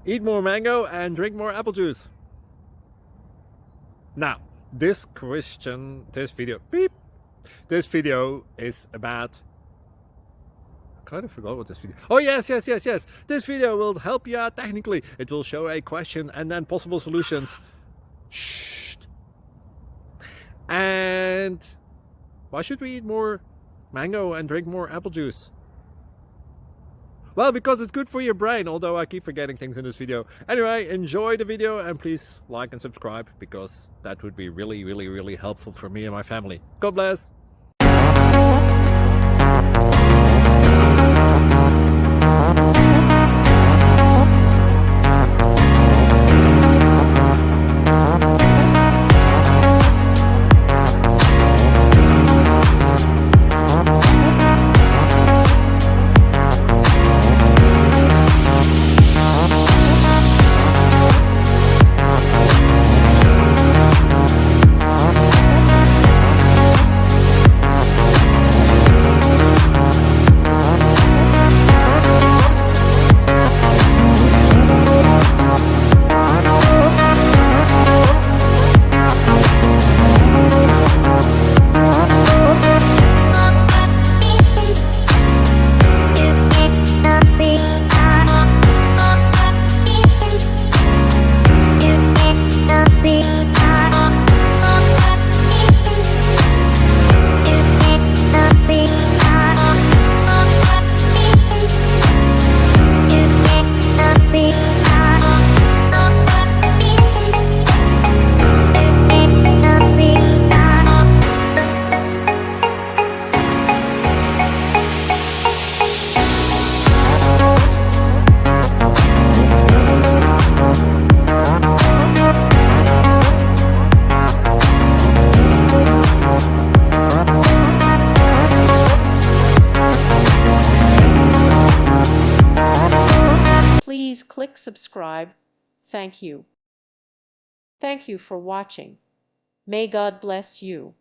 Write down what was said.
Eat more mango and drink more apple juice. Now, this video is about, I kind of forgot what this video. Oh, yes. This video will help you out technically. It will show a question and then possible solutions. Shh. And why should we eat more mango and drink more apple juice? Well, because it's good for your brain, although I keep forgetting things in this video. Anyway, enjoy the video and please like and subscribe, because that would be really helpful for me and my family. God bless. Please click subscribe. Thank you. Thank you for watching. May God bless you.